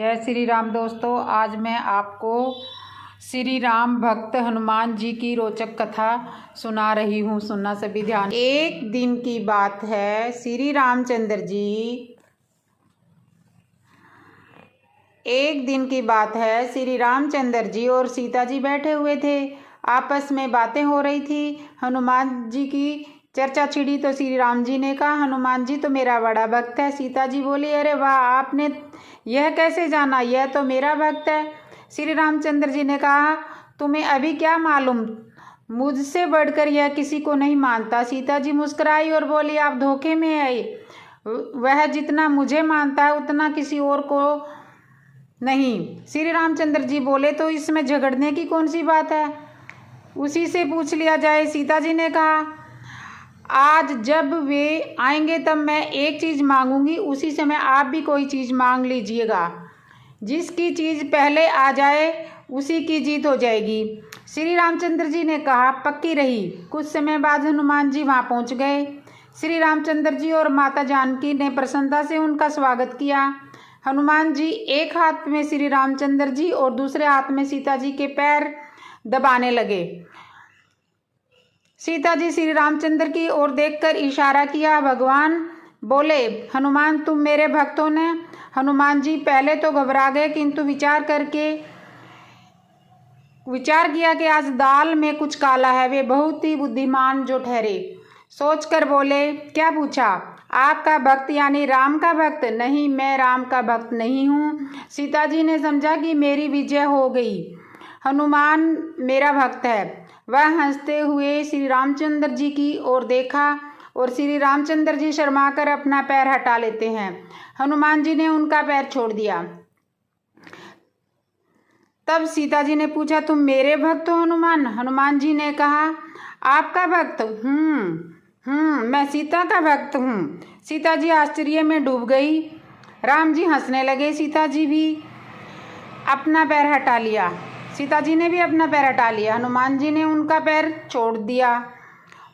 जय श्री राम दोस्तों, आज मैं आपको श्री राम भक्त हनुमान जी की रोचक कथा सुना रही हूँ। सुनना सभी ध्यान। एक दिन की बात है, श्री रामचंद्र जी और सीता जी बैठे हुए थे। आपस में बातें हो रही थी। हनुमान जी की चर्चा छिड़ी तो श्री राम जी ने कहा, हनुमान जी तो मेरा बड़ा भक्त है। सीता जी बोली, अरे वाह, आपने यह कैसे जाना? यह तो मेरा भक्त है। श्री रामचंद्र जी ने कहा, तुम्हें अभी क्या मालूम, मुझसे बढ़कर यह किसी को नहीं मानता। सीता जी मुस्कुराई और बोली, आप धोखे में आई। वह जितना मुझे मानता है उतना किसी और को नहीं। श्री रामचंद्र जी बोले, तो इसमें झगड़ने की कौन सी बात है, उसी से पूछ लिया जाए। सीता जी ने कहा, आज जब वे आएंगे तब मैं एक चीज़ मांगूंगी, उसी समय आप भी कोई चीज़ मांग लीजिएगा। जिसकी चीज़ पहले आ जाए उसी की जीत हो जाएगी। श्री रामचंद्र जी ने कहा, पक्की रही। कुछ समय बाद हनुमान जी वहाँ पहुँच गए। श्री रामचंद्र जी और माता जानकी ने प्रसन्नता से उनका स्वागत किया। हनुमान जी एक हाथ में श्री रामचंद्र जी और दूसरे हाथ में सीता जी के पैर दबाने लगे। सीता जी श्री रामचंद्र की ओर देखकर इशारा किया। भगवान बोले, हनुमान तुम मेरे भक्त हो न? हनुमान जी पहले तो घबरा गए, किंतु विचार किया कि आज दाल में कुछ काला है। वे बहुत ही बुद्धिमान जो ठहरे। सोचकर बोले, क्या पूछा? आपका भक्त यानी राम का भक्त? नहीं, मैं राम का भक्त नहीं हूँ। सीता जी ने समझा कि मेरी विजय हो गई, हनुमान मेरा भक्त है। वह हंसते हुए श्री रामचंद्र जी की ओर देखा और श्री रामचंद्र जी शर्माकर अपना पैर हटा लेते हैं। हनुमान जी ने उनका पैर छोड़ दिया। तब सीता जी ने पूछा, तुम मेरे भक्त हो हनुमान? हनुमान जी ने कहा, आपका भक्त? मैं सीता का भक्त हूँ। सीता जी आश्चर्य में डूब गई। राम जी हंसने लगे। सीता जी भी अपना पैर हटा लिया। सीता जी ने भी अपना पैर हटा लिया। हनुमान जी ने उनका पैर छोड़ दिया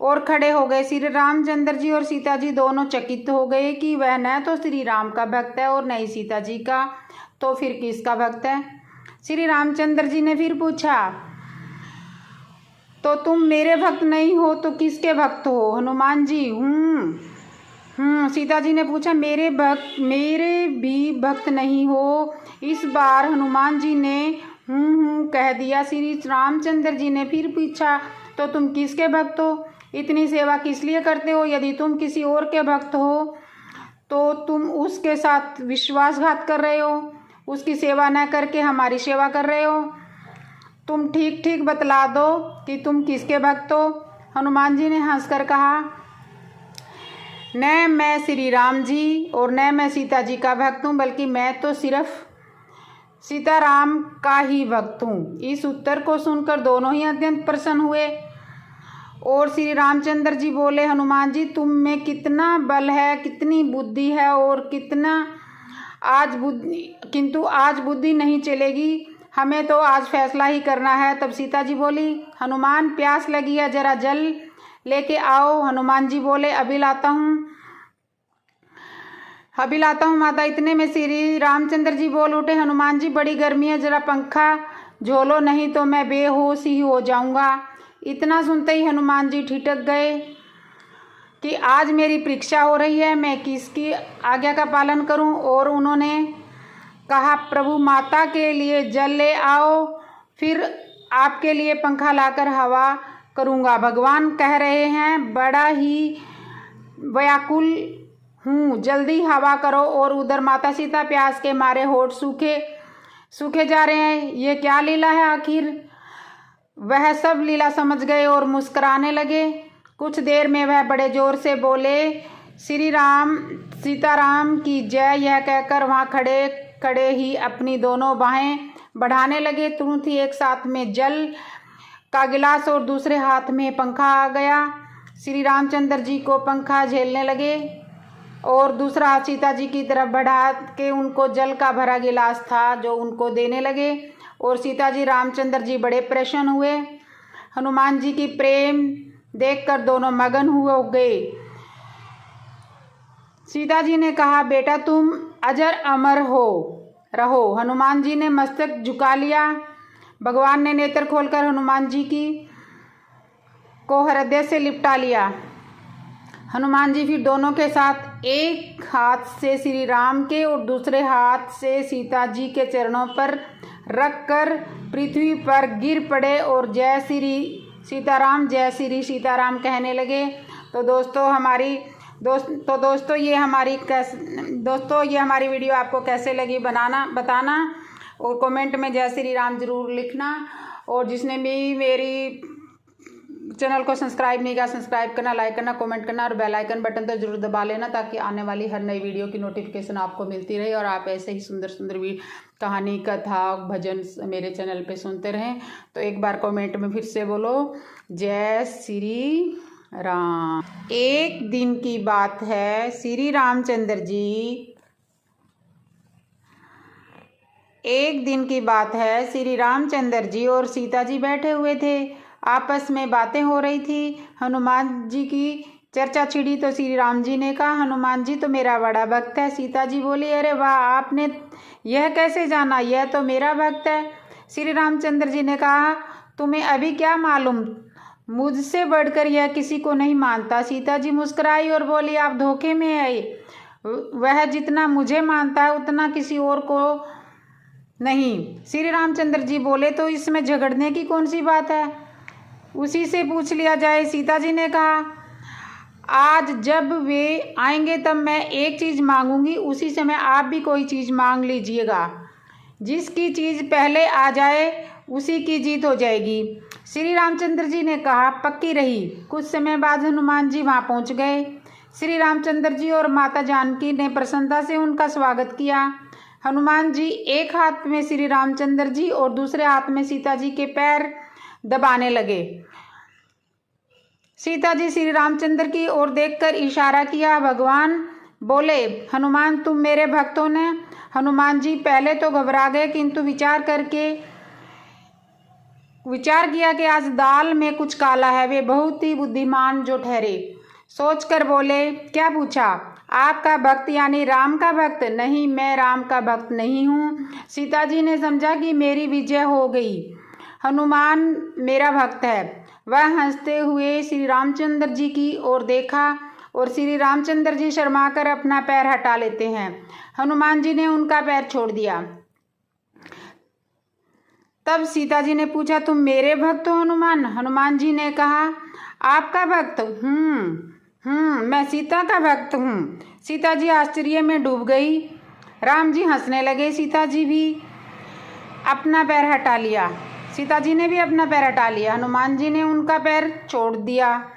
और खड़े हो गए। श्री रामचंद्र जी और सीता जी दोनों चकित हो गए कि वह न तो श्री राम का भक्त है और न ही सीता जी का, तो फिर किसका भक्त है? श्री रामचंद्र जी ने फिर पूछा, तो तुम मेरे भक्त नहीं हो तो किसके भक्त हो? हनुमान जी, सीता जी ने पूछा, मेरे भी भक्त नहीं हो? इस बार हनुमान जी ने कह दिया। श्री रामचंद्र जी ने फिर पूछा, तो तुम किसके भक्त हो? इतनी सेवा किस लिए करते हो? यदि तुम किसी और के भक्त हो तो तुम उसके साथ विश्वासघात कर रहे हो, उसकी सेवा न करके हमारी सेवा कर रहे हो। तुम ठीक ठीक बतला दो कि तुम किसके भक्त हो। हनुमान जी ने हंसकर कहा, न मैं श्री राम जी और न मैं सीता जी का भक्त हूँ, बल्कि मैं तो सिर्फ सीताराम का ही भक्त हूँ। इस उत्तर को सुनकर दोनों ही अत्यंत प्रसन्न हुए और श्री रामचंद्र जी बोले, हनुमान जी तुम में कितना बल है, कितनी बुद्धि है और किंतु आज बुद्धि नहीं चलेगी, हमें तो आज फैसला ही करना है। तब सीता जी बोली, हनुमान प्यास लगी है, जरा जल लेके आओ। हनुमान जी बोले, अभी लाता हूँ माता। इतने में श्री रामचंद्र जी बोल उठे, हनुमान जी बड़ी गर्मी है, जरा पंखा झोलो, नहीं तो मैं बेहोश ही हो जाऊंगा। इतना सुनते ही हनुमान जी ठिठक गए कि आज मेरी परीक्षा हो रही है, मैं किसकी आज्ञा का पालन करूं? और उन्होंने कहा, प्रभु माता के लिए जल ले आओ, फिर आपके लिए पंखा लाकर हवा करूंगा। भगवान कह रहे हैं, बड़ा ही व्याकुल हूँ, जल्दी हवा करो। और उधर माता सीता प्यास के मारे होठ सूखे जा रहे हैं। ये क्या लीला है आखिर? वह सब लीला समझ गए और मुस्कुराने लगे। कुछ देर में वह बड़े जोर से बोले, श्री राम सीताराम की जय। यह कहकर वहाँ खड़े ही अपनी दोनों बाहें बढ़ाने लगे। तुरंत ही एक साथ में जल का गिलास और दूसरे हाथ में पंखा आ गया। श्री रामचंद्र जी को पंखा झेलने लगे और दूसरा हाथ सीता जी की तरफ बढ़ा के उनको जल का भरा गिलास था जो उनको देने लगे। और सीता जी रामचंद्र जी बड़े प्रसन्न हुए। हनुमान जी की प्रेम देखकर दोनों मगन हो गए। सीता जी ने कहा, बेटा तुम अजर अमर हो, रहो। हनुमान जी ने मस्तक झुका लिया। भगवान ने नेत्र खोलकर हनुमान जी को हृदय से लिपटा लिया। हनुमान जी फिर दोनों के साथ एक हाथ से श्री राम के और दूसरे हाथ से सीता जी के चरणों पर रखकर पृथ्वी पर गिर पड़े और जय श्री सीताराम, जय श्री सीताराम कहने लगे। तो दोस्तों ये हमारी वीडियो आपको कैसे लगी बताना और कमेंट में जय श्री राम ज़रूर लिखना। और जिसने भी मेरी चैनल को सब्सक्राइब नहीं किया, सब्सक्राइब करना, लाइक करना, कमेंट करना और बेल आइकन बटन तो जरूर दबा लेना, ताकि आने वाली हर नई वीडियो की नोटिफिकेशन आपको मिलती रहे और आप ऐसे ही सुंदर सुंदर कहानी, कथा, भजन मेरे चैनल पे सुनते रहें। तो एक बार कमेंट में फिर से बोलो जय श्री राम। एक दिन की बात है, श्री रामचंद्र जी श्री रामचंद्र जी और सीता जी बैठे हुए थे। आपस में बातें हो रही थी। हनुमान जी की चर्चा छिड़ी तो श्री राम जी ने कहा, हनुमान जी तो मेरा बड़ा भक्त है। सीता जी बोली, अरे वाह, आपने यह कैसे जाना? यह तो मेरा भक्त है। श्री रामचंद्र जी ने कहा, तुम्हें अभी क्या मालूम, मुझसे बढ़कर यह किसी को नहीं मानता। सीता जी मुस्कुराई और बोली, आप धोखे में आए। वह जितना मुझे मानता है उतना किसी और को नहीं। श्री रामचंद्र जी बोले, तो इसमें झगड़ने की कौन सी बात है, उसी से पूछ लिया जाए। सीता जी ने कहा, आज जब वे आएंगे तब मैं एक चीज़ मांगूंगी, उसी समय आप भी कोई चीज़ मांग लीजिएगा। जिसकी चीज़ पहले आ जाए उसी की जीत हो जाएगी। श्री रामचंद्र जी ने कहा, पक्की रही। कुछ समय बाद हनुमान जी वहाँ पहुँच गए। श्री रामचंद्र जी और माता जानकी ने प्रसन्नता से उनका स्वागत किया। हनुमान जी एक हाथ में श्री रामचंद्र जी और दूसरे हाथ में सीता जी के पैर दबाने लगे। सीता जी श्री रामचंद्र की ओर देखकर इशारा किया। भगवान बोले, हनुमान तुम मेरे भक्त हो न? हनुमान जी पहले तो घबरा गए, किंतु विचार किया कि आज दाल में कुछ काला है। वे बहुत ही बुद्धिमान जो ठहरे। सोचकर बोले, क्या पूछा? आपका भक्त यानी राम का भक्त? नहीं, मैं राम का भक्त नहीं हूँ। सीता जी ने समझा कि मेरी विजय हो गई, हनुमान मेरा भक्त है। वह हंसते हुए श्री रामचंद्र जी की ओर देखा और श्री रामचंद्र जी शर्माकर अपना पैर हटा लेते हैं। हनुमान जी ने उनका पैर छोड़ दिया। तब सीता जी ने पूछा, तुम मेरे भक्त हो हनुमान? हनुमान जी ने कहा, आपका भक्त? मैं सीता का भक्त हूँ। सीता जी आश्चर्य में डूब गई। राम जी हंसने लगे। सीता जी ने भी अपना पैर हटा लिया। हनुमान जी ने उनका पैर छोड़ दिया।